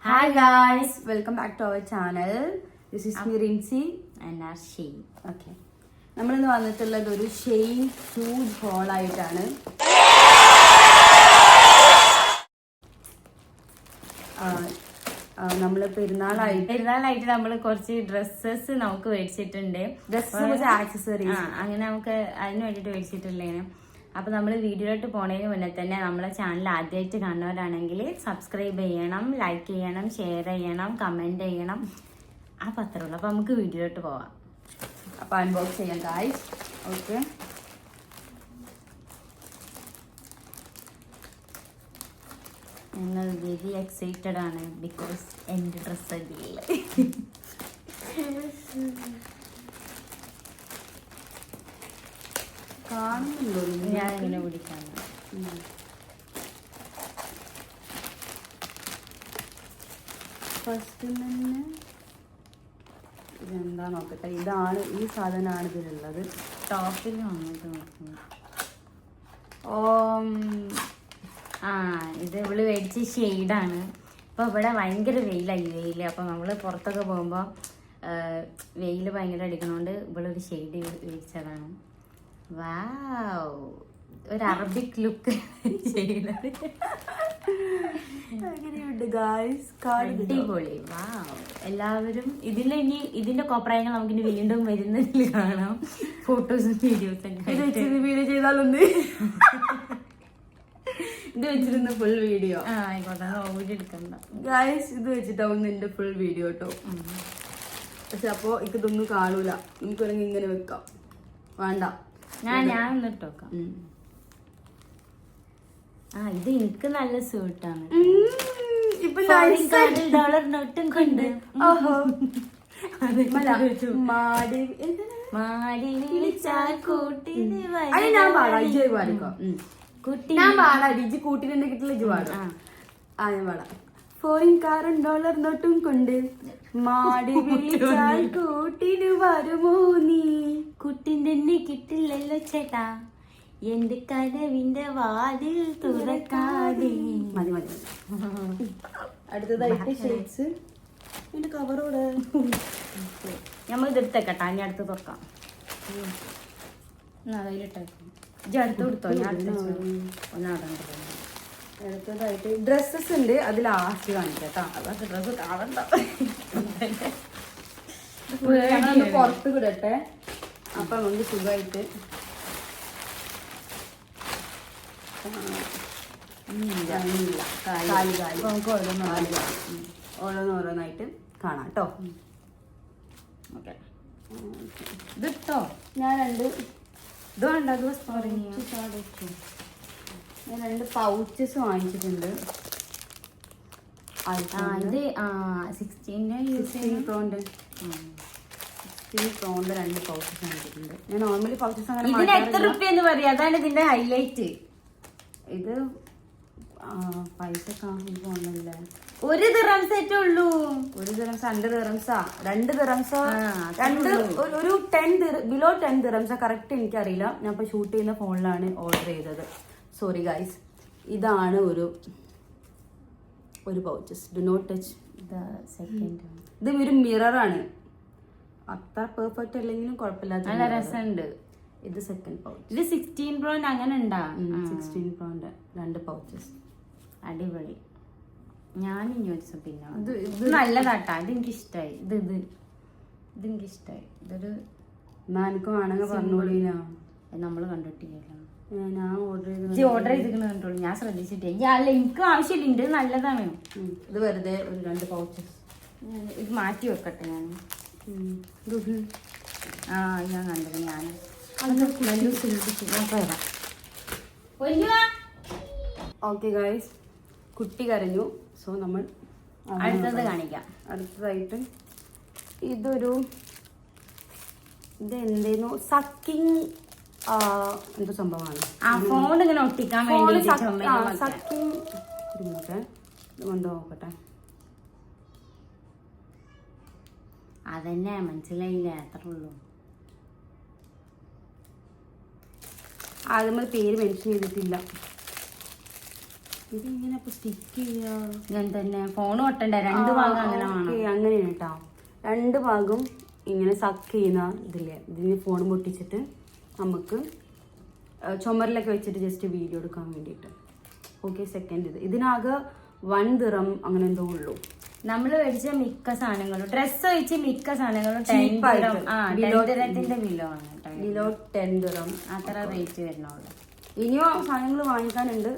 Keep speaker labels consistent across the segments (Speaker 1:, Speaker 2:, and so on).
Speaker 1: Hi guys, welcome back to our channel. This is me Rincy
Speaker 2: and our Shein.
Speaker 1: Okay. നമ്മളിന്ന് വന്നിട്ടുള്ളത് ഒരു Shane huge whole ആയിട്ടാണ്. നമ്മള്
Speaker 2: പെരുന്നാളായിട്ട് നമ്മൾ കുറച്ച് ഡ്രസ്സസ് നമുക്ക് മേടിച്ചിട്ടുണ്ട്.
Speaker 1: ആക്സസറീസ്
Speaker 2: അങ്ങനെ നമുക്ക് അതിന് വേണ്ടിട്ട് മേടിച്ചിട്ടുള്ളതാണ്. അപ്പൊ നമ്മൾ വീഡിയോയിലോട്ട് പോണതിന് മുന്നേ തന്നെ നമ്മളെ ചാനൽ ആദ്യമായിട്ട് കാണുന്നവരാണെങ്കിൽ സബ്സ്ക്രൈബ് ചെയ്യണം, ലൈക്ക് ചെയ്യണം, ഷെയർ ചെയ്യണം, കമന്റ് ചെയ്യണം. ആ പത്രമുള്ളൂ. അപ്പൊ നമുക്ക് വീഡിയോയിലോട്ട് പോവാം.
Speaker 1: അപ്പൊ അൺബോക്സ് ചെയ്യാം ഗായ്സ്. ഓക്കെ,
Speaker 2: ഞങ്ങൾ വെരി എക്സൈറ്റഡ് ആണ് ബിക്കോസ് എൻ്റെ ഡ്രസ്സ് അതില്ല.
Speaker 1: കാണുന്നുണ്ടോ?
Speaker 2: ഞാൻ എങ്ങനെ പിടിക്കാൻ
Speaker 1: ഫസ്റ്റ് തന്നെ ഇതെന്താ നോക്കട്ടെ. ഇതാണ്, ഈ സാധനമാണ് ഇതിലുള്ളത്.
Speaker 2: ടോപ്പിൽ വന്നിട്ട് നോക്കുന്നു. ഇത് ഇവള് മേടിച്ച ഷെയ്ഡാണ്. ഇപ്പൊ ഇവിടെ ഭയങ്കര വെയില്. അപ്പൊ നമ്മള് പുറത്തൊക്കെ പോകുമ്പോ വെയില് ഭയങ്കര അടിക്കണോണ്ട് ഇവളൊരു ഷെയ്ഡ് മേടിച്ചതാണ്. വാവ്, ഒരു അറബിക് ലുക്ക് ചെയ്യുന്നത്. അടിപൊളി. വാവ്, എല്ലാവരും ഇതിന്റെ കോപ്രായങ്ങൾ നമുക്കിനി വീണ്ടും വരുന്നതിൽ കാണാം. ഫോട്ടോസും വീഡിയോസും
Speaker 1: വീഡിയോ ചെയ്താലൊന്ന് ഇത് വെച്ചിരുന്ന ഫുൾ വീഡിയോ
Speaker 2: ആയിക്കോട്ടെ, വീഡിയോ എടുക്കണ്ട
Speaker 1: ഗായ്സ്. ഇത് വെച്ചിട്ടാവും എന്റെ ഫുൾ വീഡിയോ കേട്ടോ. പക്ഷെ അപ്പൊ ഇതൊന്നും കാണൂല. നമുക്ക് വേണമെങ്കിൽ ഇങ്ങനെ വെക്കാം. വേണ്ട,
Speaker 2: ഞാൻ എന്നിട്ട് വെക്കാം. ഇത് എനിക്ക് നല്ല സ്യൂട്ടാണ്. ഡോളർ നോട്ടും കൊണ്ട് മാടി വിളിച്ചാൽ കൂട്ടിന്
Speaker 1: കൂട്ടിനെ കിട്ടില്ല. ഇജ് പാടാം. ഞാൻ പാടാം. ഫോറിൻ കാറും ഡോളർ നോട്ടും കൊണ്ട് മാടി വിളിച്ചാൽ കൂട്ടിന് വരുമോ നീ?
Speaker 2: കുട്ടിന്റെ കിട്ടില്ലല്ലോ ചേട്ടാ, എന്റെ കനവിന്റെ വാതിൽ തുറക്കാതെ.
Speaker 1: മതി. അടുത്തതായിട്ട് ഷെയ്ഡ്സ്. എന്റെ കവറോട്
Speaker 2: നമ്മൾ ഇതെടുത്തേക്കട്ടാ, ഞാൻ അടുത്ത് തുറക്കാം. അതിലിട്ടേക്കാം. ഇജ്ജ് അടുത്ത് കൊടുത്തോ, ഞാൻ
Speaker 1: അടുത്തതായിട്ട് ഡ്രസ്സസ് ഉണ്ട്. അത് ലാസ്റ്റ് കാണിക്കട്ടാ.
Speaker 2: അതൊക്കെ ഡ്രസ്സ് കാണണ്ട.
Speaker 1: ഞങ്ങളൊന്ന് പുറത്ത് വിടട്ടെ. അപ്പൊ നമുക്ക് സുഖമായിട്ട് ഓരോന്നോരോന്നായിട്ട് കാണാം കേട്ടോ.
Speaker 2: ഓക്കെ, ഇതിട്ടോ.
Speaker 1: ഞാൻ രണ്ട് പൗച്ചസ് വാങ്ങിച്ചിട്ടുണ്ട്.
Speaker 2: ഇത് 16 പ്രോന്റെ
Speaker 1: രണ്ട് പൗച്ചസ് വാങ്ങിച്ചിട്ടുണ്ട്. ഞാൻ നോർമലി പൗച്ചസ് അങ്ങനെ
Speaker 2: ഇതിന് എത്ര റുപ്യെന്ന് പറയാ? അതാണ് ഇതിന്റെ ഹൈലൈറ്റ്.
Speaker 1: ഇത് പൈസ കാണുന്നില്ല.
Speaker 2: ഒരു ദിറം സെറ്റ് ഉള്ളൂ.
Speaker 1: ഒരു ദിറംസ്, 2 ദിറംസാ, 2 ദിറംസോ, ഒരു 10 ബിലോ 10 ദിറംസാ. കറക്റ്റ് എനിക്കറിയില്ല. ഞാൻ ഇപ്പൊ ഷൂട്ട് ചെയ്യുന്ന ഫോണിലാണ് ഓർഡർ ചെയ്തത്. Sorry guys. ഇതാണ് ഒരു പൗച്ചസ്. Do not touch. ഇത് ഒരു മിററാണ്. അത്ര പെർഫെക്റ്റ് അല്ലെങ്കിലും കുഴപ്പമില്ലാത്ത
Speaker 2: നല്ല രസമുണ്ട്.
Speaker 1: ഇത് സെക്കൻഡ് പൗച്ച്.
Speaker 2: ഇത് 16 പ്രോന്റെ അങ്ങനെ ഉണ്ടാ.
Speaker 1: 16 പ്രോന്റെ 2 പൗച്ചസ്.
Speaker 2: അടിപൊളി. ഞാൻ ഇനി ഒരു പിന്നെ ഇത് നല്ലതാട്ടാ. ഇത് എനിക്ക് ഇഷ്ടമായി. ഇതെനിക്ക് ഇഷ്ടമായി. ഇതൊരു
Speaker 1: എനിക്ക് വേണമെങ്കിൽ പറഞ്ഞോളീനാ.
Speaker 2: നമ്മള് കണ്ടിട്ടില്ലല്ലോ.
Speaker 1: ഞാൻ ഓർഡർ
Speaker 2: ചെയ്തിരിക്കുന്ന കണ്ടോളൂ. ഞാൻ ശ്രദ്ധിച്ചിട്ടേ. അല്ല, എനിക്ക് ആവശ്യമില്ല. ഇത് നല്ലതാണ്.
Speaker 1: ഇത് വെറുതെ ഒരു 2 പൗച്ചസ്.
Speaker 2: ഇത് മാറ്റി വെക്കട്ടെ ഞാൻ. ഞാൻ കണ്ടത്. ഞാൻ
Speaker 1: ഓക്കെ ഗൈസ്, കുട്ടി കരഞ്ഞു. സോ നമ്മൾ
Speaker 2: അടുത്തത് കാണിക്കാം.
Speaker 1: അടുത്തതായിട്ട് ഇതെന്തേന്നു സക്കിങ് എന്തോ സംഭവമാണ്.
Speaker 2: ഫോൺ ഇങ്ങനെ ഒട്ടിക്കാൻ വേണ്ടി
Speaker 1: സക്കിങ്. നോക്കട്ടെ.
Speaker 2: അതന്നെ മനസ്സിലായില്ല, അത്ര ഉള്ളൂ.
Speaker 1: ആദ്യം പേര് മെൻഷൻ ചെയ്തിട്ടില്ല. ഇതിങ്ങനെ ഇപ്പൊ സ്റ്റിക്ക് ചെയ്യാ.
Speaker 2: ഞാൻ തന്നെ ഫോൺ ഒട്ടണ്ട, 2 ഭാഗം അങ്ങനെ വേണം.
Speaker 1: അങ്ങനെയാണ് കേട്ടോ. 2 ഭാഗം ഇങ്ങനെ സക്ക് ചെയ്യുന്ന ഇതില്ലേ, ഇതിന് ഫോൺ പൊട്ടിച്ചിട്ട് നമുക്ക് ചുമരിലൊക്കെ വെച്ചിട്ട് ജസ്റ്റ് വീഡിയോ എടുക്കാൻ വേണ്ടിയിട്ട്. ഓക്കെ, സെക്കൻഡ് ഇതിനാകെ 1 ദിറം അങ്ങനെ എന്തോ ഉള്ളൂ.
Speaker 2: നമ്മള് മേടിച്ച മിക്ക സാധനങ്ങളും ഡ്രസ്സ് വെച്ച് മിക്ക സാധനങ്ങളും
Speaker 1: Cheap ആയിട്ട്.
Speaker 2: ബിലോ 10
Speaker 1: ബിലോ 10 ദിറം
Speaker 2: അത്ര റേറ്റ് വരുന്നുള്ളൂ.
Speaker 1: ഇനിയോ സാധനങ്ങൾ വാങ്ങിക്കാനുണ്ട്,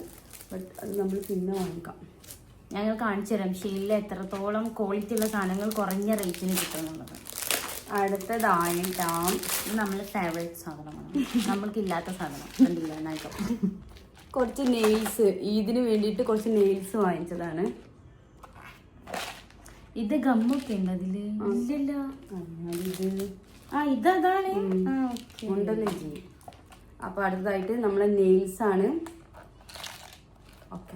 Speaker 1: ബട്ട് അത് നമ്മൾ പിന്നെ വാങ്ങിക്കാം.
Speaker 2: ഞങ്ങൾ കാണിച്ചു തരാം ഷെയിലിൽ എത്രത്തോളം ക്വാളിറ്റി ഉള്ള സാധനങ്ങൾ കുറഞ്ഞ റേറ്റിന് കിട്ടുന്നുള്ളത്.
Speaker 1: അടുത്തതായിട്ടാം
Speaker 2: ഇത് നമ്മളെ ഫേവറേറ്റ് സാധനമാണ്, നമ്മൾക്കില്ലാത്ത സാധനം കണ്ടില്ല നയിക്കാം.
Speaker 1: കുറച്ച് നെയിൽസ്, ഇതിന് വേണ്ടിയിട്ട് കുറച്ച് നെയിൽസ് വാങ്ങിച്ചതാണ്.
Speaker 2: ഇത് ഗമ്മൊക്കെ ഉണ്ട് അതില്? ഇല്ലല്ലോ.
Speaker 1: ഇത്
Speaker 2: ഇതാണ്
Speaker 1: ഉണ്ടല്ലേ ജി. അപ്പൊ അടുത്തതായിട്ട് നമ്മളെ നെയിൽസ് ആണ്. ഓക്കെ,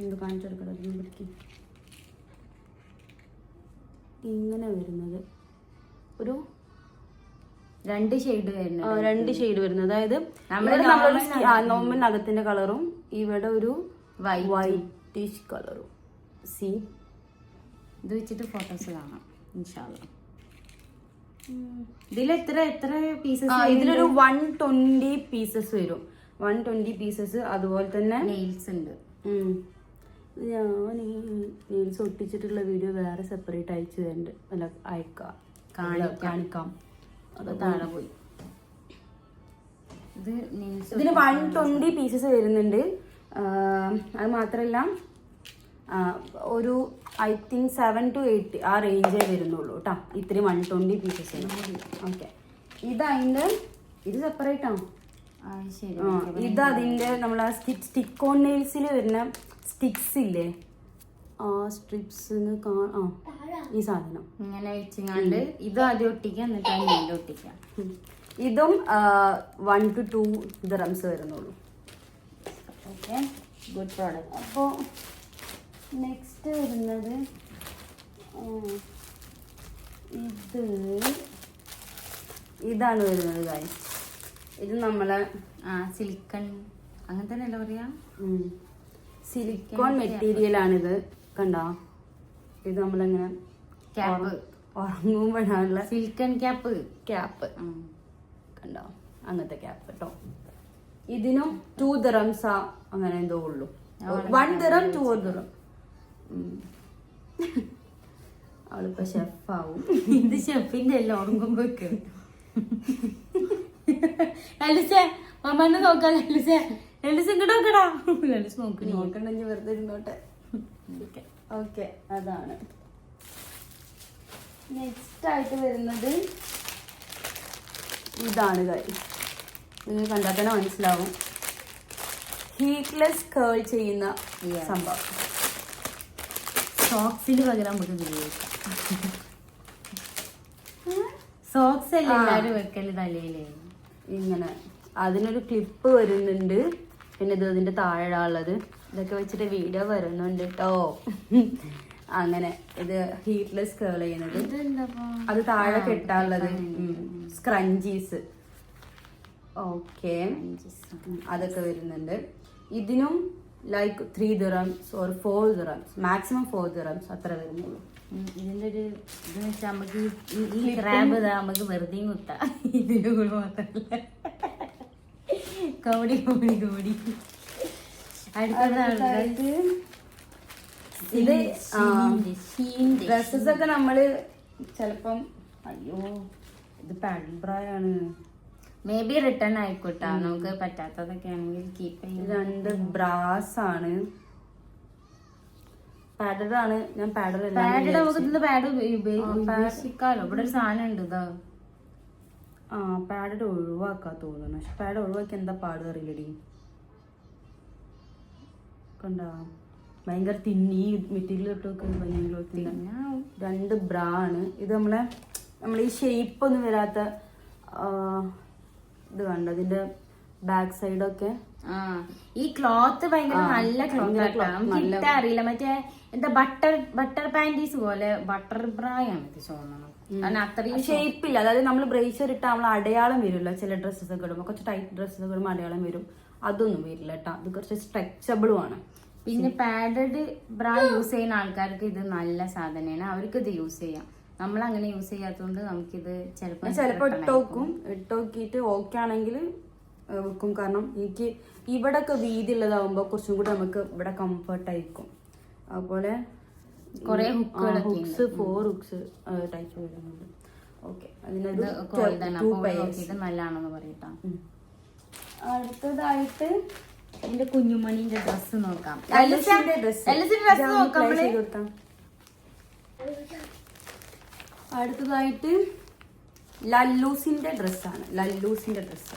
Speaker 1: എന്ത് കാണിച്ചു കൊടുക്കണം. ഇങ്ങനെ വരുന്നത് ഒരു
Speaker 2: 2 ഷെയ്ഡ് വരുന്നത്.
Speaker 1: 2 ഷെയ്ഡ് വരുന്നത്. അതായത് നോർമൽ നഖത്തിന്റെ കളറും ഇവിടെ ഒരു വൈറ്റിഷ് കളറും. സി
Speaker 2: ഇത് വെച്ചിട്ട് ഫോട്ടോസ് കാണാം ഇൻഷാല്ലാ. ഇതിൽ എത്ര പീസസ്?
Speaker 1: ഇതിലൊരു 120 പീസസ് വരും. 120 പീസസ്. അതുപോലെ തന്നെ
Speaker 2: നെയിൽസ് ഉണ്ട്.
Speaker 1: ഞാൻ ഈ നെയിൽസ് ഒട്ടിച്ചിട്ടുള്ള വീഡിയോ വേറെ സെപ്പറേറ്റ് അയച്ചു തരുന്നുണ്ട്. അല്ല, കാണിക്കാം.
Speaker 2: അത് താഴെ പോയി.
Speaker 1: ഇതിന് 120 പീസസ് വരുന്നുണ്ട്. അത് മാത്രല്ല ഒരു ഐ തിങ്ക് 7 to 8 ആ റേഞ്ചേ വരുന്നുള്ളൂ കേട്ടോ. ഇത്രയും 120 പീസസ്. ഓക്കെ, ഇത് സെപ്പറേറ്റ് ആണ്. ഇത് അതിന്റെ നമ്മൾ ആ സ്റ്റിക്ക് ഓൺ നെയിൽസിൽ വരുന്ന സ്റ്റിക്സ് ഇല്ലേ, ആ സ്ട്രിപ്സ്. ഈ സാധനം
Speaker 2: ഇങ്ങനെ വെച്ചിങ്ങാണ്ട് ഇത് ആദ്യം ഒട്ടിക്കാം, എന്നിട്ട് അതിൻ്റെ ഒട്ടിക്കാം.
Speaker 1: ഇതും 1 to 2 ദിറംസ് വരുന്നുള്ളൂ.
Speaker 2: Okay, good product.
Speaker 1: അപ്പോൾ നെക്സ്റ്റ് വരുന്നത് ഇതാണ് വരുന്നത് ഗൈസ്. ഇത് നമ്മളെ
Speaker 2: സിലിക്കൺ അങ്ങനെ തന്നെ അല്ല പറയാ,
Speaker 1: സിലിക്കോൺ മെറ്റീരിയൽ ആണിത്. കണ്ടോ, ഇത് നമ്മളിങ്ങനെ ഉറങ്ങുമ്പോഴാണുള്ള
Speaker 2: സിലിക്കൺ ക്യാപ്പ്
Speaker 1: കണ്ടോ, അങ്ങനത്തെ ക്യാപ്പ് കേട്ടോ. ഇതിനും 2 ദിറംസ് അങ്ങനെ എന്തോ ഉള്ളൂ. 1 ദിറം 2 ദിറം. അവളിപ്പോ ഷെഫാവും.
Speaker 2: ഇത് ഷെഫിന്റെ എല്ലാം ഉറങ്ങുമ്പോക്ക്. ലലിസേ മമ്മനെ നോക്കാം. ലലിസേ ഇങ്ങോട്ട് നോക്കടാ. ലലിസ്
Speaker 1: നോക്കണ്ടെങ്കിൽ വെറുതെ ഇരുന്നോട്ടെ. ഓക്കെ, അതാണ് നെക്സ്റ്റ് ആയിട്ട് വരുന്നത്. ഇതാണ് ഗൈസ്, നിങ്ങൾ കണ്ടാൽ തന്നെ മനസ്സിലാവും. ഹീറ്റ്ലെസ് കേൾ ചെയ്യുന്ന സംഭവം.
Speaker 2: സോക്സിന് പകരം നമുക്ക് ഉപയോഗിക്കാം. സോക്സ് അല്ലേ എല്ലാവരും വെക്കല് തലയില്.
Speaker 1: ഇങ്ങനെ അതിനൊരു ക്ലിപ്പ് വരുന്നുണ്ട്. പിന്നെ ഇത് അതിന്റെ താഴെ ഉള്ളത് ഇതൊക്കെ വെച്ചിട്ട് വീഡിയോ വരുന്നുണ്ട് കേട്ടോ. അങ്ങനെ ഇത് ഹീറ്റ്ലെസ് കേൾ ചെയ്യുന്നത്. അത് താഴെ കെട്ടാനുള്ളത് സ്ക്രഞ്ചീസ്. ഓക്കെ, അതൊക്കെ വരുന്നുണ്ട്. ഇതിനും like 3 dirhams or 4 dirhams, maximum 4 dirhams അത്ര വരുന്നുള്ളൂ.
Speaker 2: ഇതിന്റെ ഒരു ഇതെന്ന് വെച്ചാൽ നമുക്ക് ഈ ക്രാബ് നമുക്ക് വെറുതെ കുത്താം. ഇതിന്റെ കൂടെ മാത്രല്ല കോടി. അടുത്തത്
Speaker 1: ഇത് ഡ്രസ്സസ് ഒക്കെ നമ്മള് ചെലപ്പം അയ്യോ ഇത് പാഡൽ ബ്രായാണ്.
Speaker 2: മേ ബി റിട്ടേൺ ആയിക്കോട്ടെ, നമുക്ക് പറ്റാത്തതൊക്കെ ആണെങ്കിൽ കീപ്പ് ചെയ്യാം.
Speaker 1: 2 ബ്രാസ് ആണ്. പാഡഡാണ്. ഞാൻ പാഡൽ
Speaker 2: നമുക്ക് പാഡ് ഉപയോഗിക്കാലോ. ഇവിടെ ഒരു സാധനം ഉണ്ട് ഇതാ.
Speaker 1: പാഡ് ഒഴിവാക്കാ തോന്നുന്നു. പക്ഷെ പാഡ് ഒഴിവാക്കി എന്താ പാട് അറിയില്ലടി. കണ്ടാ ഭയങ്കര തിന്നി മെറ്റീരിയൽ ഇട്ടൊക്കെ ഭയങ്കര 2 ബ്രാ ആണ്. ഇത് നമ്മളെ ഈ ഷേപ്പ് ഒന്നും വരാത്ത ഇത് കണ്ട ഇതിന്റെ ബാക്ക് സൈഡൊക്കെ.
Speaker 2: ഈ ക്ലോത്ത് ഭയങ്കര നല്ല ക്ലോത്ത്. നമുക്ക് അറിയില്ല, മറ്റേ എന്താ ബട്ടർ പാൻറ്റീസ് പോലെ ബട്ടർ ബ്രായാണ് തോന്നുന്നു. കാരണം അത്രയും
Speaker 1: ഷേപ്പില്ല. അതായത് നമ്മൾ ബ്രേസർ ഇട്ടാൽ നമ്മൾ അടയാളം വരുമല്ലോ ചില ഡ്രസ്സസ് ഒക്കെ ഇടുമ്പോൾ. കുറച്ച് ടൈറ്റ് ഡ്രസ്സസ് ഒക്കെ ഇടുമ്പോൾ അടയാളം വരും. അതൊന്നും വരില്ല കേട്ടോ. അത് കുറച്ച് സ്ട്രെച്ചബിളും ആണ്.
Speaker 2: പിന്നെ പാഡഡ് ബ്രാ യൂസ് ചെയ്യുന്ന ആൾക്കാർക്ക് ഇത് നല്ല സാധനമാണ്, അവർക്ക് ഇത് യൂസ് ചെയ്യാം. നമ്മളങ്ങനെ യൂസ് ചെയ്യാത്തതുകൊണ്ട് നമുക്കിത്
Speaker 1: ചിലപ്പോൾ ഇട്ടോക്കിയിട്ട് ഓക്കെ ആണെങ്കിൽ വെക്കും. കാരണം എനിക്ക് ഇവിടെ ഒക്കെ വീതി ഉള്ളതാവുമ്പോൾ കുറച്ചും കൂടി നമുക്ക് ഇവിടെ കംഫർട്ട് ആയിരിക്കും. അതുപോലെ
Speaker 2: കുറെ
Speaker 1: ഹുക്സ് 4 ഹുക്സ് ടൈപ്പ് വരുന്നുണ്ട്. ഓക്കെ,
Speaker 2: നല്ലതാണെന്ന് പറയട്ടാ. അടുത്തതായിട്ട് എന്റെ കുഞ്ഞുമണിന്റെ ഡ്രസ് നോക്കാം.
Speaker 1: അടുത്തതായിട്ട് ലല്ലൂസിന്റെ ഡ്രസ്സാണ്. ലല്ലൂസിന്റെ ഡ്രസ്സ്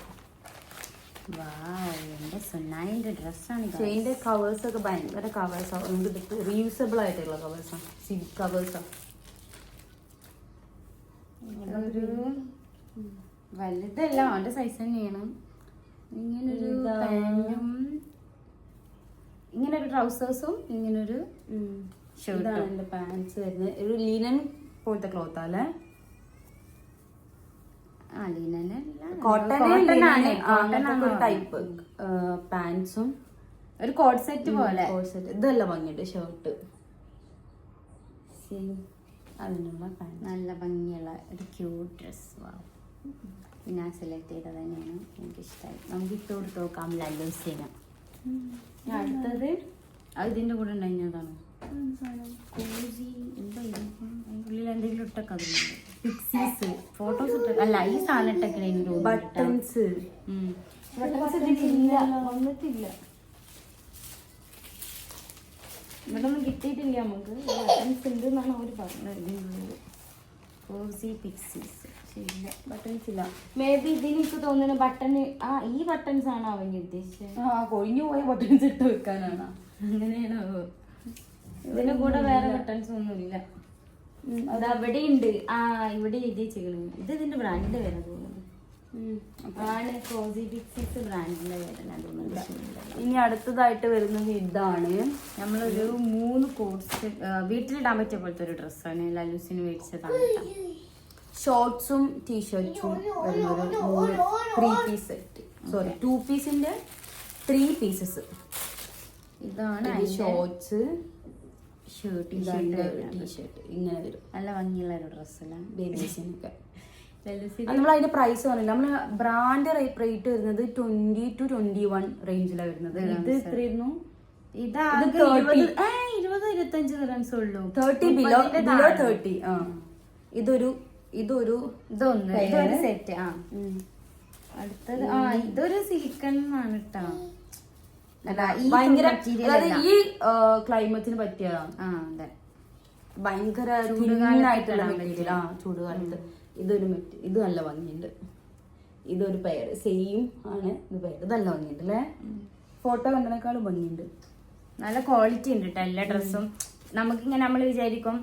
Speaker 2: എന്റെ സുനായിന്റെ ഡ്രസ്സാണ്.
Speaker 1: ഇതിന്റെ കവേഴ്സ് ഒക്കെ ഭയങ്കര കവേഴ്സാണ്, റീയൂസബിൾ ആയിട്ടുള്ള കവേഴ്സാണ്, സിൽക്ക് കവേഴ്സാണ്.
Speaker 2: ഒരു വലുതല്ല, അവന്റെ സൈസ് തന്നെയാണ്. ഇങ്ങനൊരു പാന്റും ഇങ്ങനൊരു ട്രൗസേഴ്സും ഇങ്ങനൊരു
Speaker 1: ഷർട്ടാണ് എന്റെ പാൻസ് വരുന്നത്. ഒരു ലീനൻ പോലത്തെ ക്ലോത്ത് അല്ലേ? കോട്ടൺ ടൈപ്പ് പാൻസും
Speaker 2: ഒരു കോഡ് സെറ്റ് പോലെ.
Speaker 1: ഇതല്ല ഭംഗിയുണ്ട് ഷർട്ട്, അതിനുള്ള പാൻറ്
Speaker 2: നല്ല ഭംഗിയുള്ള ഒരു ക്യൂട്ട് ഡ്രസ്. ഞാൻ സെലക്ട് ചെയ്തത് തന്നെയാണ്, എനിക്കിഷ്ടമായി. നമുക്ക് ഇട്ട് കൊടുത്ത് നോക്കാം ലല്ലൂസിന്. അടുത്തത് ഇതിന്റെ കൂടെ ഉണ്ടായിരുന്നതാണ് കോസി. എന്താ ഉള്ളിൽ എന്തെങ്കിലും ഇട്ടൊക്കെ അതിലുണ്ട്. പിക്സീസ് ഫോട്ടോസ് ഇട്ട അല്ല, ഈ സാധനം ഇട്ടൊക്കെ
Speaker 1: ബട്ടൺസ്
Speaker 2: വന്നിട്ടില്ല, ഇവിടെ ഒന്നും കിട്ടിയിട്ടില്ല നമുക്ക്. ബട്ടൺസ് ഉണ്ട് എന്നാണ് അവർ പറഞ്ഞത്. കോസി പിക്സീസ് ശരിയില്ല, ബട്ടൺസ് ഇല്ല. മേ ബി ഇതിന് എനിക്ക് തോന്നുന്നു ബട്ടണ് ഈ ബട്ടൺസ് ആണ് അവന് ഉദ്ദേശിച്ചത്.
Speaker 1: കൊഴിഞ്ഞു പോയ ബട്ടൺസ് ഇട്ട് വെക്കാനാണ്.
Speaker 2: അങ്ങനെയാണോ? ഇതിന്റെ കൂടെ വേറെ ബട്ടൺസ് ഒന്നുമില്ല. അത് അവിടെ ഉണ്ട്. ഇവിടെ എഴുതി വെച്ചേക്കണ്. ഇത് ഇതിന്റെ ബ്രാൻഡിന്റെ പേരാ തോന്നുന്നു. ആണ് കോസി പിക്സീസ് ബ്രാൻഡിന്റെ പേരാണ് തോന്നുന്നത്.
Speaker 1: ഇനി അടുത്തതായിട്ട് വരുന്നത് ഇതാണ്.
Speaker 2: നമ്മളൊരു 3 കോട്സ് വീട്ടിലിടാൻ പറ്റിയ പോലത്തെ ഒരു ഡ്രസ്സാണ് ലല്ലൂസിന് മേടിച്ചതാണ്.
Speaker 1: ഷോർട്സും ടീഷർട്സും വരുന്നൊരു 3 പീസ് സെറ്റ്. സോറി 2 പീസിന്റെ 3 പീസസ്.
Speaker 2: ഇതാണ്
Speaker 1: ഷോർട്സ്,
Speaker 2: ടീഷർട്ട്
Speaker 1: ഇങ്ങനെ വരും.
Speaker 2: നല്ല ഭംഗിയുള്ള ഒരു ഡ്രസ്സല്ല
Speaker 1: ബേബീസിനൊക്കെ. നമ്മൾ അതിന്റെ പ്രൈസ് പറഞ്ഞില്ല. നമ്മള് ബ്രാൻഡ് റേറ്റ് വരുന്നത് 20 to 21 റേഞ്ചിലാണ് വരുന്നത്. ഇത് എത്രയായിരുന്നു?
Speaker 2: 20-25 റൺസ് ഉള്ളൂ.
Speaker 1: 30 ബിലോ 30. ഇതൊരു
Speaker 2: സെറ്റ്. അടുത്തത് ഇതൊരു സിലിക്കൺ ആണ് കേട്ടോ.
Speaker 1: ഭയങ്കര ഈ ക്ലൈമറ്റിന് പറ്റിയതാണ്.
Speaker 2: അതെ,
Speaker 1: ഭയങ്കര ചൂടുകാലായിട്ടുള്ള മെറ്റീരിയൽ. ചൂടുകാലത്ത് ഇത് നല്ല ഭംഗിയുണ്ട്. ഇതൊരു പെയർ സെയിം ആണ്. ഇത് പെയർ ഇത് നല്ല ഭംഗിയുണ്ട് അല്ലേ? ഫോട്ടോ കണ്ടതിനേക്കാളും ഭംഗിയുണ്ട്.
Speaker 2: നല്ല ക്വാളിറ്റി ഉണ്ട് കേട്ടോ എല്ലാ ഡ്രസ്സും. നമുക്കിങ്ങനെ നമ്മൾ വിചാരിക്കും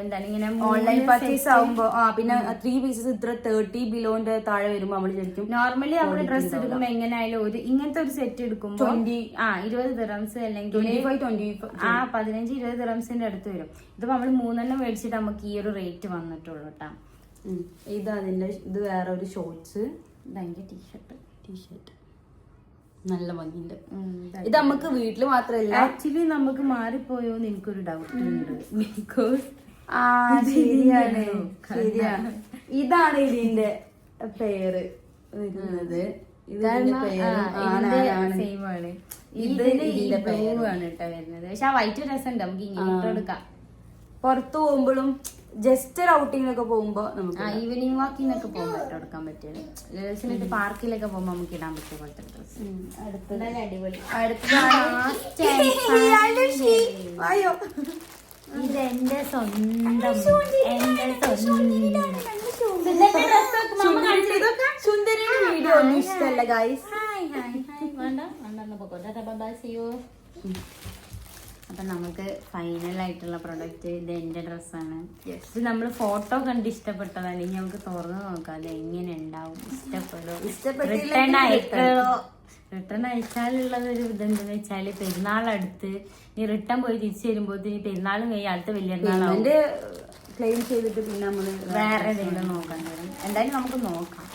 Speaker 2: എന്താണ് ഇങ്ങനെ
Speaker 1: ഓൺലൈൻ പർച്ചേസ് ആവുമ്പോ പിന്നെ 3 പീസസ് ഇത്ര 30 ബിലോന്റെ താഴെ വരുമ്പോ നമ്മൾ വിചാരിക്കും.
Speaker 2: നോർമലി നമ്മള് ഡ്രസ്സ് എടുക്കുമ്പോ എങ്ങനെയായാലും ഇങ്ങനത്തെ ഒരു സെറ്റ് എടുക്കുമ്പോ 20 ദിറംസ് അല്ലെങ്കിൽ 15-20 ദിറംസിന്റെ അടുത്ത് വരും. ഇതിപ്പോ നമ്മള് 3 മേടിച്ചിട്ട് നമുക്ക് ഈ ഒരു റേറ്റ് വന്നിട്ടുള്ളൂ കേട്ടാ.
Speaker 1: ഇത് വേറെ ഒരു ഷോർട്സ്,
Speaker 2: ഭയങ്കര ടീഷർട്ട്
Speaker 1: നല്ല ഭംഗിയുണ്ട്. ഇത് നമുക്ക് വീട്ടില് മാത്രല്ല,
Speaker 2: ആക്ച്വലി നമുക്ക് മാറിപ്പോയോന്ന് എനിക്കൊരു ഡൗട്ട് ഉണ്ട്. ബിക്കോസ്
Speaker 1: ശരിയാണ്. ഇതാണ് ഇതിന്റെ പേര് വരുന്നത്.
Speaker 2: സെയിം ആണ്. ഇതിന് ഈ ബ്ലൂ ആണ് കേട്ടോ വരുന്നത്. പക്ഷെ ആ വൈറ്റ് രസമുണ്ട്, നമുക്ക് ഇങ്ങനെ ഇട്ടെടുക്കാം.
Speaker 1: പുറത്തു പോകുമ്പോഴും ജസ്റ്റ് ഒരു ഔട്ടിങ്ങിനൊക്കെ പോകുമ്പോ നമുക്ക്
Speaker 2: ഈവനിങ് വാക്കിനൊക്കെ പോകുമ്പോൾ ഇട്ടെടുക്കാൻ പറ്റിയത്. പാർക്കിലൊക്കെ പോകുമ്പോ നമുക്ക് ഇടാൻ പറ്റിയ പോലത്തെ ഡ്രസ്. അടിപൊളി. ഇതെന്റെ സ്വന്തം
Speaker 1: വീഡിയോ ഒന്നും ഇഷ്ടമല്ല ഗൈസ്.
Speaker 2: അപ്പൊ നമുക്ക് ഫൈനൽ ആയിട്ടുള്ള പ്രൊഡക്റ്റ് ഇത് എന്റെ ഡ്രസ്സാണ്. ഇത് നമ്മൾ ഫോട്ടോ കണ്ട് ഇഷ്ടപ്പെട്ടതാണ്. ഇനി നമുക്ക് തുറന്ന് നോക്കാം അത് എങ്ങനെ ഉണ്ടാവും, റിട്ടേൺ അയച്ചാലുള്ളത് ഒരു ഇതെന്തെന്ന് വെച്ചാല് പെരുന്നാളടുത്ത് നീ റിട്ടേൺ പോയി തിരിച്ചു വരുമ്പോ പെരുന്നാളും കഴിഞ്ഞ് അടുത്ത വലിയ
Speaker 1: ക്ലെയിം ചെയ്തിട്ട് പിന്നെ നമ്മള്
Speaker 2: വേറെ എന്തെങ്കിലും നോക്കാൻ വരും. എന്തായാലും നമുക്ക് നോക്കാം.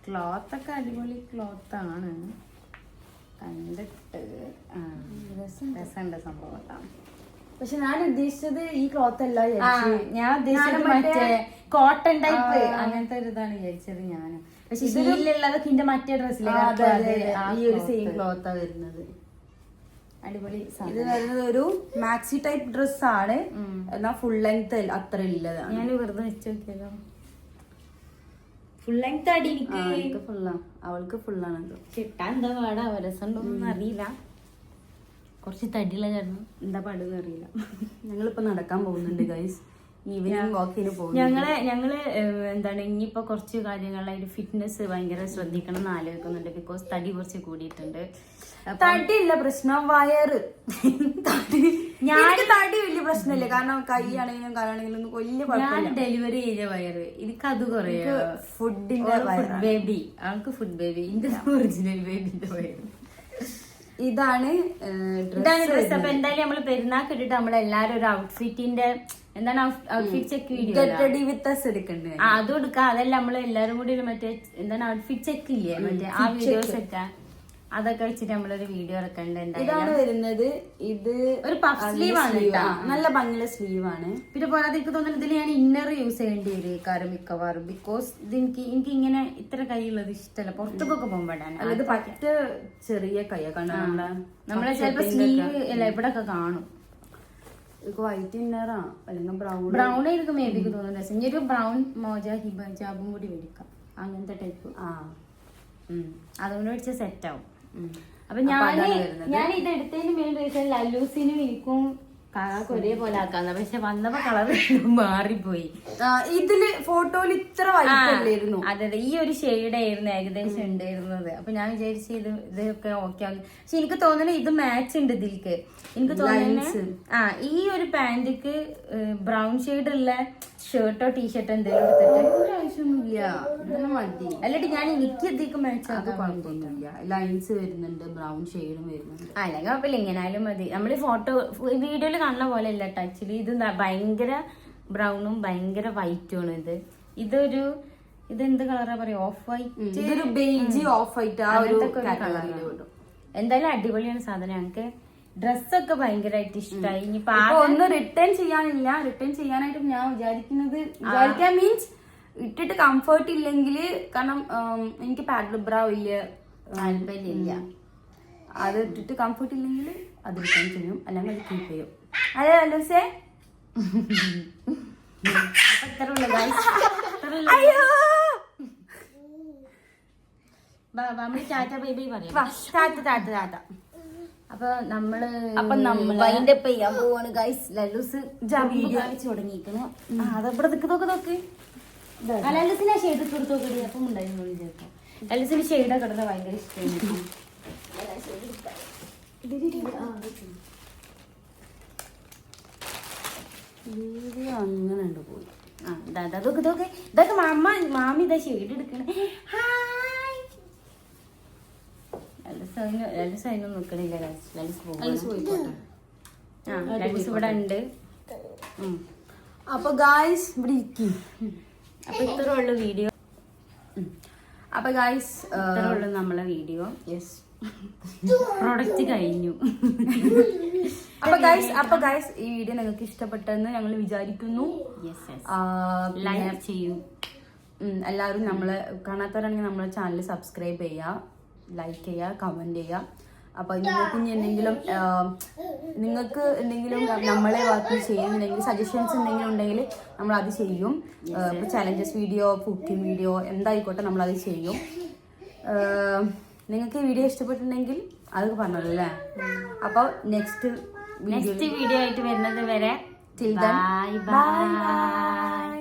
Speaker 2: ക്ലോത്ത് ഒക്കെ അടിപൊളി ക്ലോത്ത് ആണ് കണ്ടിട്ട്. രസമുണ്ട് സംഭവം കേട്ടോ.
Speaker 1: പക്ഷെ ഞാൻ ഉദ്ദേശിച്ചത് ഈ ക്ലോത്ത് അല്ല
Speaker 2: ഞാൻ ഉദ്ദേശിച്ചത് മറ്റേ കോട്ടൺ ടൈപ്പ് അങ്ങനത്തെ ഒരു ഇതാണ് വിചാരിച്ചത് ഞാനും. പക്ഷെ ഇതിലുള്ളതൊക്കെ എന്റെ മറ്റേ ഡ്രസ്സിലേക്ക്
Speaker 1: ഈ ഒരു സെയിം ക്ലോത്താ വരുന്നത്.
Speaker 2: അടിപൊളി.
Speaker 1: ഇത് വരുന്നത് ഒരു മാക്സി ടൈപ്പ് ഡ്രസ്സാണ്, എന്നാ ഫുൾ ലെങ്ത് അത്ര ഇല്ലതാണ്.
Speaker 2: ഞാൻ വെറുതെ വെച്ച് നോക്കിയല്ലോ. ഫുൾ ലെങ്ത് അടി
Speaker 1: അവൾക്ക് ഫുള്ളാണ് ഇത്.
Speaker 2: കിട്ടാൻ എന്താ പാടാ, രസമുണ്ടോന്നൊന്നും അറിയില്ല. കുറച്ച് തടിയുള്ള കാരണം എന്താ പാടെന്ന് അറിയില്ല.
Speaker 1: ഞങ്ങളിപ്പോ നടക്കാൻ പോകുന്നുണ്ട് ഗൈസ്, ഈവനിങ് വാക്കിന് പോകും.
Speaker 2: ഞങ്ങള് എന്താണ് ഇനിയിപ്പോ കുറച്ച് കാര്യങ്ങളിലായിട്ട് ഫിറ്റ്നസ് ഭയങ്കര ശ്രദ്ധിക്കണം എന്ന് ആലോചിക്കുന്നുണ്ട്. ബിക്കോസ് തടി കുറച്ച് കൂടിയിട്ടുണ്ട്.
Speaker 1: തടിയില്ല പ്രശ്നം, വയറ്. ഞാൻ തടി വലിയ പ്രശ്നമില്ല, കാരണം കൈ ആണെങ്കിലും കാലാണെങ്കിലും ഒന്നും വലിയ കുഴപ്പമില്ല.
Speaker 2: ഡെലിവറി ചെയ്ത വയറ് എനിക്ക് അത് കുറേ
Speaker 1: ഫുഡിന്റെ
Speaker 2: ഫുഡ് ബേബി, അവൾക്ക് ഫുഡ് ബേബി, ഇതിന്റെ ഒറിജിനൽ ബേബിന്റെ വയറ്.
Speaker 1: ഇതാണ്
Speaker 2: ഡ്രസ്. അപ്പൊ എന്തായാലും നമ്മള് പെരുന്നാൾക്ക് ഇട്ടിട്ട് നമ്മളെല്ലാരും ഒരു ഔട്ട്ഫിറ്റിന്റെ എന്താണ് ഔട്ട്ഫിറ്റ് ചെക്ക് വീഡിയോ
Speaker 1: എടുക്കണ്ടേ,
Speaker 2: അതും എടുക്കാം. അതല്ല നമ്മള് എല്ലാരും കൂടി മറ്റേ എന്താണ് ഔട്ട്ഫിറ്റ് ചെക്ക് ഇല്ലേ, മറ്റേ ആ വീഡിയോസ് ഒക്കെ അതൊക്കെ വെച്ചിട്ട് നമ്മളൊരു വീഡിയോ ഇറക്കണ്ട്.
Speaker 1: ഇതാണ് വരുന്നത്. ഇത്
Speaker 2: ഒരു പഫ് സ്ലീവ് ആണ്,
Speaker 1: നല്ല ഭംഗിയുള്ള സ്ലീവ് ആണ്.
Speaker 2: പിന്നെ പോരാതെ എനിക്ക് തോന്നുന്നത് ഇതിൽ ഞാൻ ഇന്നർ യൂസ് ചെയ്യേണ്ടി വരും കാരണം മിക്കവാറും. ബിക്കോസ് ഇത് എനിക്ക് ഇങ്ങനെ ഇത്ര കൈയുള്ളത് ഇഷ്ടമല്ല, പുറത്തൊക്കെ പോകുമ്പോഴാണ്.
Speaker 1: അല്ലാതെ പറ്റ ചെറിയ കയ്യാ കാണാൻ.
Speaker 2: നമ്മളെ ചിലപ്പോ സ്ലീവ് അല്ല ഇവിടെ ഒക്കെ കാണും.
Speaker 1: വൈറ്റ് ഇന്നറാ അല്ലെങ്കിൽ
Speaker 2: ബ്രൗൺ ആയിരിക്കും മേബിക്ക് തോന്നുന്നത്. ഇനി ഒരു ബ്രൗൺ മോജ ഹിജാബും കൂടി മേടിക്കാം, അങ്ങനത്തെ ടൈപ്പ്. അതുകൊണ്ട് മേടിച്ച സെറ്റ് ആവും. അപ്പൊ ഞാൻ ഇത് എടുത്തതിന് മെയിൻ റീസൺ ലല്ലൂസിനും എനിക്കും കളർക്ക് ഒരേപോലെ ആക്കാന്ന്. പക്ഷെ വന്നപ്പോ കളർ മാറിപ്പോയി.
Speaker 1: ഇതില് ഫോട്ടോയിൽ ഇത്ര വൈകില്ലായിരുന്നു.
Speaker 2: അതെ അതെ, ഈ ഒരു ഷെയ്ഡ് ആയിരുന്നു ഏകദേശം ഉണ്ടായിരുന്നത്. അപ്പൊ ഞാൻ വിചാരിച്ചു ഇതൊക്കെ ഓക്കെ ആവും. പക്ഷെ എനിക്ക് തോന്നുന്നു ഇത് മാച്ച് ഉണ്ട് ഇതിൽക്ക്. എനിക്ക് തോന്നുന്നു ഈ ഒരു പാന്റിക്ക് ബ്രൗൺ ഷെയ്ഡ് ഉള്ള ഷർട്ടോ ടീഷർട്ടോ എന്തെങ്കിലും എടുത്തിട്ട്
Speaker 1: ആവശ്യമൊന്നുമില്ല, മതി.
Speaker 2: അല്ലാണ്ട് ഞാൻ എനിക്ക് ഇതിക്ക് മാച്ച് ആക്കാൻ
Speaker 1: കുഴപ്പമൊന്നുമില്ല. ലൈൻസ് വരുന്നുണ്ട്, ബ്രൗൺ ഷെയ്ഡും വരുന്നുണ്ട്.
Speaker 2: അല്ലെങ്കിൽ കുഴപ്പമില്ല, എങ്ങനെയായാലും മതി. നമ്മള് ഫോട്ടോ വീഡിയോയിൽ കാണുന്ന പോലെ അല്ല കേട്ടോ. ആക്ച്വലി ഇത് ഭയങ്കര ബ്രൗണും ഭയങ്കര വൈറ്റും ആണ്. ഇതെന്ത് കളറാ പറയാ, ഓഫ് വൈറ്റ്,
Speaker 1: ഇതൊരു ബേജ് ഓഫ് വൈറ്റ് ആ ഒരു കളറിൽ.
Speaker 2: എന്തായാലും അടിപൊളിയാണ് സാധനം. ഞങ്ങൾക്ക് ഡ്രസ്സൊക്കെ ഭയങ്കരമായിട്ട് ഇഷ്ടമായി. ഇനിയിപ്പോ
Speaker 1: ഒന്ന് റിട്ടേൺ ചെയ്യാനില്ല. റിട്ടേൺ ചെയ്യാനായിട്ട് ഞാൻ വിചാരിക്കാൻ മീൻസ് ഇട്ടിട്ട് കംഫർട്ട് ഇല്ലെങ്കിൽ, കാരണം എനിക്ക് പാഡൽ ബ്രാ വലിയ
Speaker 2: താല്പര്യമില്ല.
Speaker 1: അത് ഇട്ടിട്ട് കംഫർട്ട് ഇല്ലെങ്കിൽ അത് റിട്ടേൺ ചെയ്യും, അല്ലെങ്കിൽ അത് കീപ്പ് ചെയ്യും. അതെ അല്ലൂസേ.
Speaker 2: ടാറ്റ ബേബി പറയാം. അപ്പൊ നമ്മള്
Speaker 1: വൈൻഡപ്പ് ചെയ്യാൻ പോവാണ് ഗൈസ്. ലല്ലൂസ്
Speaker 2: വീഡിയോ കാണിച്ചു തുടങ്ങിയിരിക്കണം. അതവിടെ നോക്ക്. ലല്ലൂസിനെ ഷെയ്ഡ് കൊടുത്തു നോക്കി. അപ്പം ഉണ്ടായിരുന്നു ചിലപ്പോ. ലല്ലൂസിന് ഷെയ്ഡൊക്കെ ഇടുന്നത് ഭയങ്കര ഇഷ്ടമാണ്.
Speaker 1: അങ്ങനെ ഉണ്ട് പോയി.
Speaker 2: ഇതൊക്കെ മാമി ഇതാ ഷെയ്ഡ് എടുക്കണേ. ലല്ലൂസ് നോക്കണില്ല. ലല്ലൂസ് ഇവിടെ ഉണ്ട്.
Speaker 1: അപ്പൊ ഗായ്സ് ഇവിടെ ഇരിക്കും.
Speaker 2: അപ്പൊ ഇത്രേ ഉള്ളു വീഡിയോ.
Speaker 1: അപ്പൊ ഗായ്സ്
Speaker 2: ഇത്രേ ഉള്ളു നമ്മളെ വീഡിയോ. യെസ്, പ്രൊഡക്റ്റ് കഴിഞ്ഞു.
Speaker 1: അപ്പൊ ഗായ്സ് ഈ വീഡിയോ നിങ്ങൾക്ക് ഇഷ്ടപ്പെട്ടെന്ന് ഞങ്ങൾ വിചാരിക്കുന്നു.
Speaker 2: ലൈക്ക് ചെയ്യൂ.
Speaker 1: എല്ലാവരും നമ്മളെ കാണാത്തവരാണെങ്കിൽ നമ്മളെ ചാനൽ സബ്സ്ക്രൈബ് ചെയ്യുക, ലൈക്ക് ചെയ്യുക, കമന്റ് ചെയ്യുക. അപ്പൊ നിങ്ങൾക്ക് എന്തെങ്കിലും നമ്മളെ വർക്ക് ചെയ്യുന്നുണ്ടെങ്കിൽ, സജഷൻസ് എന്തെങ്കിലും ഉണ്ടെങ്കിൽ നമ്മൾ അത് ചെയ്യും. ഇപ്പൊ ചലഞ്ചസ് വീഡിയോ, കുക്കിംഗ് വീഡിയോ എന്തായിക്കോട്ടെ നമ്മളത് ചെയ്യും. നിങ്ങൾക്ക് വീഡിയോ ഇഷ്ടപ്പെട്ടിട്ടുണ്ടെങ്കിൽ അതൊക്കെ പറഞ്ഞല്ലോ അല്ലേ. അപ്പൊ നെക്സ്റ്റ് വീഡിയോ
Speaker 2: ആയിട്ട് വരുന്നത് വരെ
Speaker 1: ബൈ ബൈ.